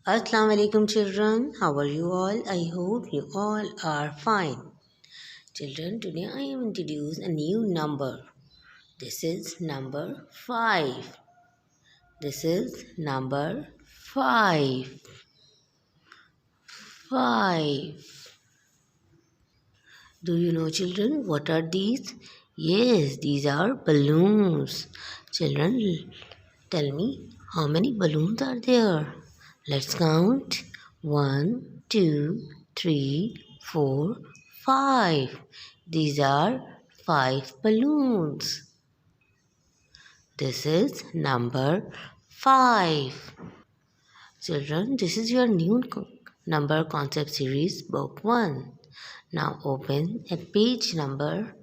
Assalamu alaikum children. How are you all? I hope you all are fine. Children, today I am introduce a new number. This is number 5. This is number 5. 5. Do you know children what are these? Yes, these are balloons. Children, tell me how many balloons are there? Let's count. 1, 2, 3, 4, 5. These are 5 balloons. This is number 5. Children, this is your new number concept series book 1. Now open at page number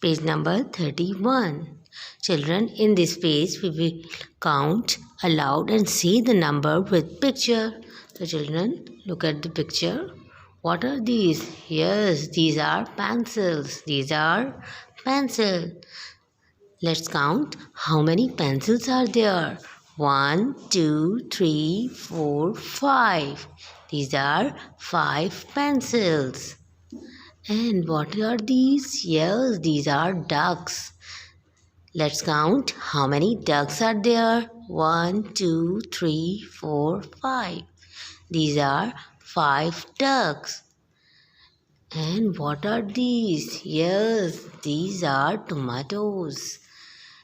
31. Children, in this page we will count aloud and see the number with picture. So children, look at the picture. What are these? Yes, these are pencils. These are pencils. Let's count how many pencils are there. 1, 2, 3, 4, 5. These are 5 pencils. And what are these? Yes, these are ducks. Let's count how many ducks are there. 1, 2, 3, 4, 5. These are 5 ducks. And what are these? Yes, these are tomatoes.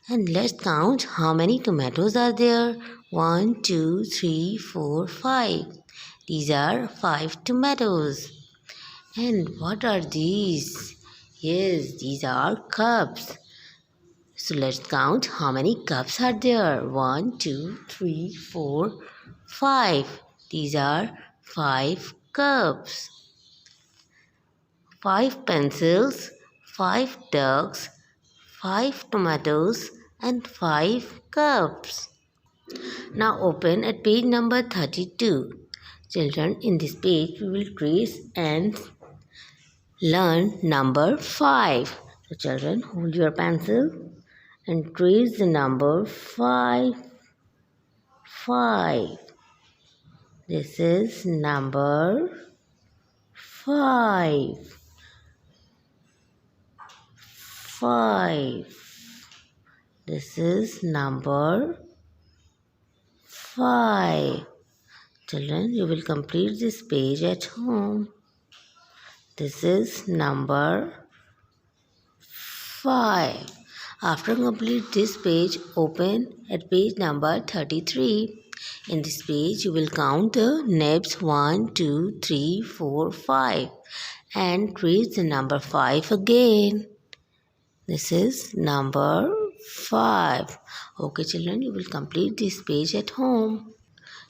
And let's count how many tomatoes are there. 1, 2, 3, 4, 5. These are 5 tomatoes. And what are these? Yes, these are cups. So let's count how many cups are there. 1, 2, 3, 4, 5. These are 5 cups. 5 pencils, 5 ducks, 5 tomatoes and 5 cups. Now open at page number 32. Children, in this page we will trace and learn number 5. So children, hold your pencil and trace the number 5. 5. This is number 5. 5. This is number 5. Children, you will complete this page at home. This is number 5. After complete this page, open at page number 33. In this page, you will count the nibs 1, 2, 3, 4, 5 and trace the number 5 again. This is number 5. Okay, children, you will complete this page at home.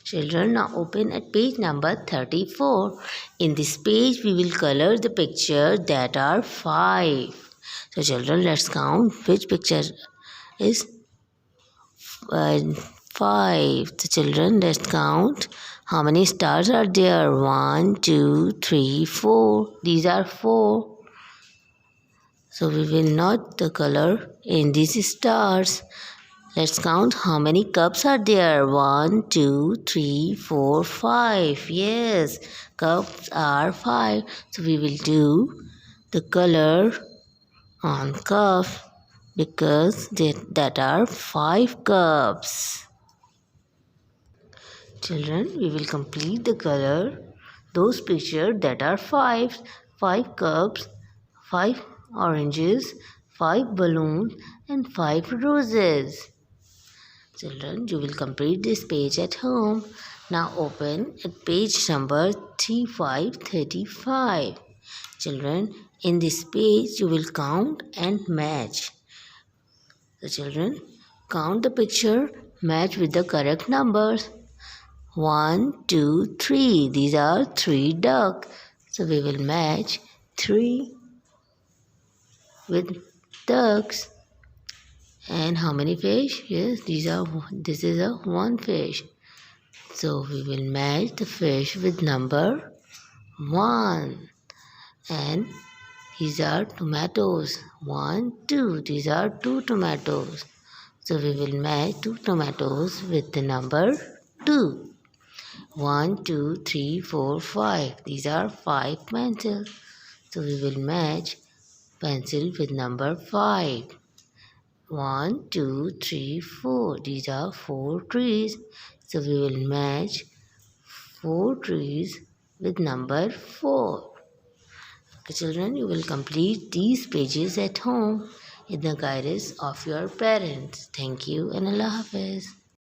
Children, now open at page number 34. In this page, we will color the pictures that are 5. So children, let's count which picture is 5. So children, let's count how many stars are there. 1, 2, 3, 4. These are 4. So we will note the color in these stars. Let's count how many cups are there. 1, 2, 3, 4, 5. Yes, cups are 5. So we will do the color on cup because that are 5 cups. Children, we will complete the color those pictures that are 5. 5 cups, 5 oranges, 5 balloons and 5 roses. Children, you will complete this page at home. Now open at page number 3535. Children, in this page you will count and match. The children, count the picture, match with the correct numbers. 1, 2, 3. These are 3 ducks. So we will match 3 with ducks. And how many fish? Yes, this is a 1 fish. So we will match the fish with number 1. And these are tomatoes. 1, 2. These are 2 tomatoes. So we will match 2 tomatoes with the number 2. 1, 2, 3, 4, 5. These are 5 pencils. So we will match pencil with number 5. 1, 2, 3, 4. These are 4 trees. So we will match 4 trees with number 4. Okay, children, you will complete these pages at home in the guidance of your parents. Thank you and Allah Hafiz.